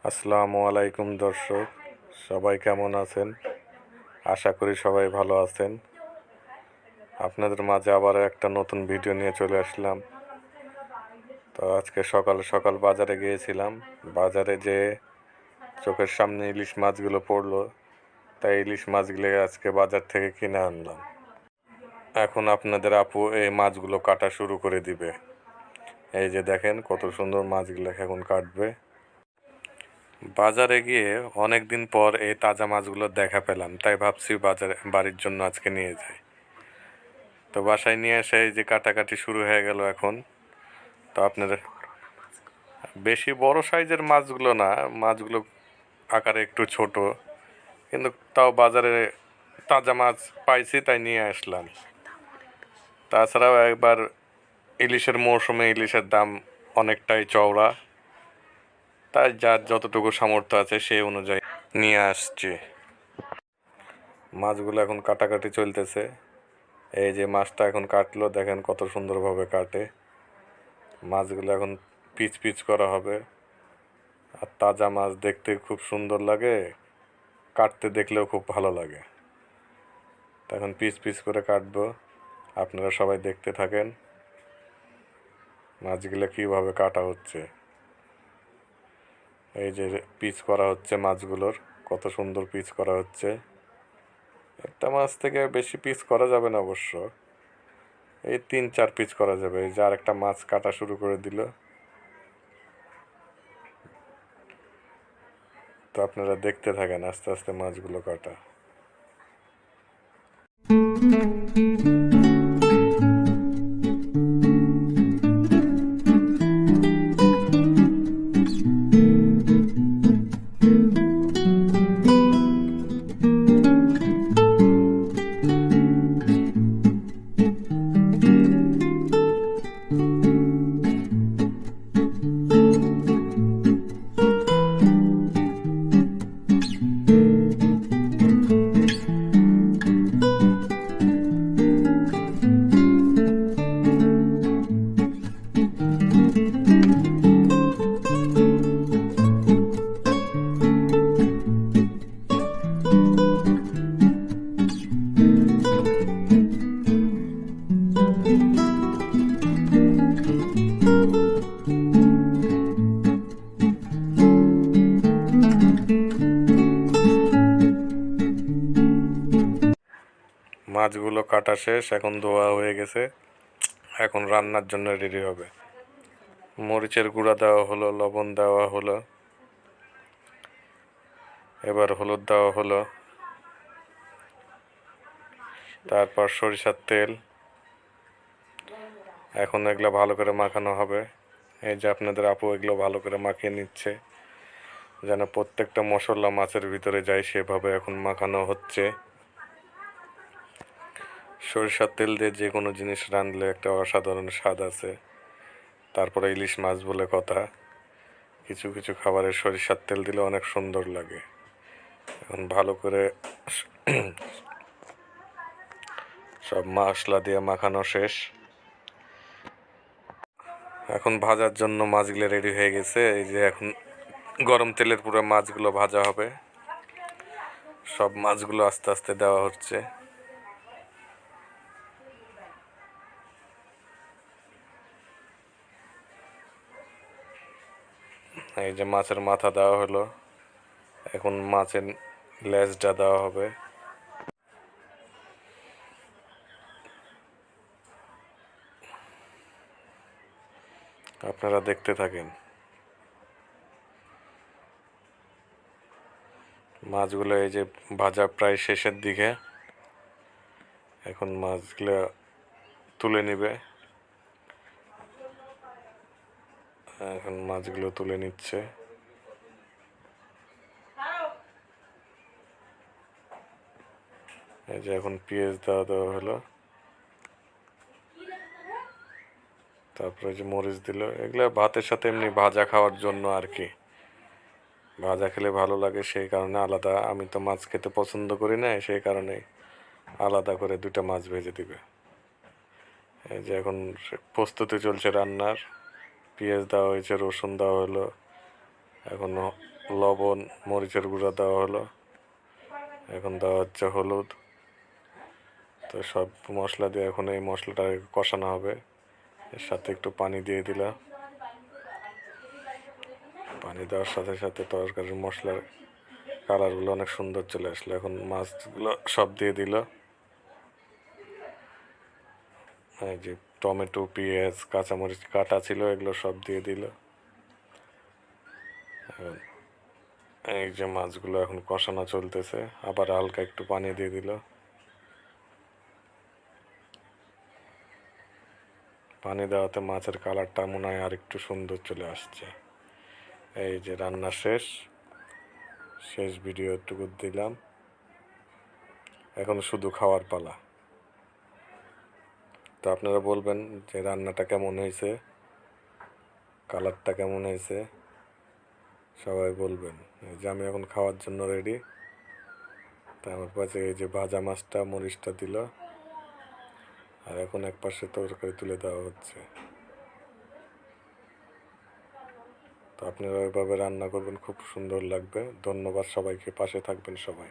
আসসালামু আলাইকুম দর্শক, সবাই কেমন আছেন? আশা করি সবাই ভালো আছেন। আপনাদের মাঝে আবার একটা নতুন ভিডিও নিয়ে চলে আসলাম। তো আজকে সকাল সকাল বাজারে গিয়েছিলাম। বাজারে যে চোখের সামনে ইলিশ মাছগুলো পড়লো, তাই ইলিশ মাছগুলো আজকে বাজার থেকে কিনে আনলাম। এখন আপনাদের আপু এই মাছগুলো কাটা শুরু করে দিবে। এই যে দেখেন কত সুন্দর মাছগুলো এখন কাটবে। বাজারে গিয়ে অনেক দিন পর এই তাজা মাছগুলো দেখা পেলাম, তাই ভাবছি বাড়ির জন্য আজকে নিয়ে যাই। তো বাসায় নিয়ে এসে এই যে কাটাকাটি শুরু হয়ে গেল এখন। তো আপনাদের বেশি বড় সাইজের মাছগুলো না, মাছগুলো আকারে একটু ছোট, কিন্তু তাও বাজারে তাজা মাছ পাইছি তাই নিয়ে আসলাম। তাছাড়াও একবার ইলিশের মৌসুমে ইলিশের দাম অনেকটাই চওড়া, তাই যার যতটুকু সামর্থ্য আছে সেই অনুযায়ী নিয়ে আসছি। মাছগুলো এখন কাটাকাটি চলতেছে। এই যে মাছটা এখন কাটলো, দেখেন কত সুন্দরভাবে কাটে। মাছগুলো এখন পিচ পিচ করা হবে। আর তাজা মাছ দেখতে খুব সুন্দর লাগে, কাটতে দেখলেও খুব ভালো লাগে। এখন পিচ পিচ করে কাটবো, আপনারা সবাই দেখতে থাকেন মাছগুলো কীভাবে কাটা হচ্ছে। এই যে পিচ করা হচ্ছে মাছগুলোর, কত সুন্দর পিচ করা হচ্ছে। একটা মাছ থেকে বেশি পিচ করা যাবে না অবশ্য, এই 3-4 পিচ করা যাবে। এই যে আরেকটা মাছ কাটা শুরু করে দিল। তো আপনারা দেখতে থাকেন আস্তে আস্তে মাছগুলো কাটা। মাছগুলো কাটা শেষ, এখন ধোয়া হয়ে গেছে, এখন রান্নার জন্য রেডি হবে। মরিচের গুঁড়া দেওয়া হলো, লবণ দেওয়া হলো, এবার হলুদ দেওয়া হলো, তারপর সরিষার তেল। এখন এগুলো ভালো করে মাখানো হবে। এই যে আপনাদের আপু এগুলো ভালো করে মাখিয়ে নিচ্ছে, যেন প্রত্যেকটা মশলা মাছের ভিতরে যায় সেভাবে এখন মাখানো হচ্ছে। সরিষার তেল দিয়ে যে কোনো জিনিস রাঁধলে একটা অসাধারণ স্বাদ আছে। তারপরে ইলিশ মাছ বলে কথা, কিছু কিছু খাবারে সরিষার তেল দিলে অনেক সুন্দর লাগে। এখন ভালো করে সব মশলা দিয়ে মাখানো শেষ। এখন ভাজার জন্য মাছগুলো রেডি হয়ে গেছে। এই যে এখন গরম তেলের পুরো মাছগুলো ভাজা হবে। সব মাছগুলো আস্তে আস্তে দেওয়া হচ্ছে। এই যে মাছের মাথা দেওয়া হলো, এখন মাছের লেজটা দেওয়া হবে। আপনারা দেখতে থাকেন। মাছগুলো এই যে ভাজা প্রায় শেষের দিকে, এখন মাছগুলো তুলে নিবে। এখন মাছগুলো তুলে নিচ্ছে। এই যে এখন পেঁয়াজ দেওয়া হলো, তারপরে যে মরিচ দিল। এগুলো ভাতের সাথে এমনি ভাজা খাওয়ার জন্য আর কি, ভাজা খেলে ভালো লাগে সেই কারণে আলাদা। আমি তো মাছ খেতে পছন্দ করি না, সেই কারণে আলাদা করে 2টা মাছ ভেজে দিবে। এই যে এখন প্রস্তুতি চলছে রান্নার। পেঁয়াজ দেওয়া হয়েছে, রসুন দেওয়া হলো, এখন লবণ মরিচের গুঁড়া দেওয়া হলো, এখন দেওয়া হচ্ছে হলুদ। তো সব মশলা দিয়ে এখন এই মশলাটা কষানো হবে। এর সাথে একটু পানি দিয়ে দিলাম। পানি দেওয়ার সাথে সাথে তরকারির মশলার কালারগুলো অনেক সুন্দর চলে আসলো। এখন মাছগুলো সব দিয়ে দিল। এই যে টমেটো, পেঁয়াজ, কাঁচামরিচ কাটা ছিল, এগুলো সব দিয়ে দিল। এখন এই যে মাছগুলো এখন কষানো চলতেছে, আবার হালকা একটু পানি দিয়ে দিল। পানি দেওয়াতে মাছের কালারটা মনে হয় আর একটু সুন্দর চলে আসছে। এই যে রান্না শেষ, শেষ ভিডিওটুকু দিলাম। এখন শুধু খাওয়ার পালা। তো আপনারা বলবেন যে রান্নাটা কেমন হয়েছে, কালারটা কেমন হয়েছে, সবাই বলবেন। এই যে আমি এখন খাওয়ার জন্য রেডি। তা আমার পাশে এই যে ভাজা মাছটা, মরিচটা দিল, আর এখন এক পাশে তরকারি তুলে দেওয়া হচ্ছে। তো আপনারা ওইভাবে রান্না করবেন, খুব সুন্দর লাগবে। ধন্যবাদ সবাইকে, পাশে থাকবেন সবাই।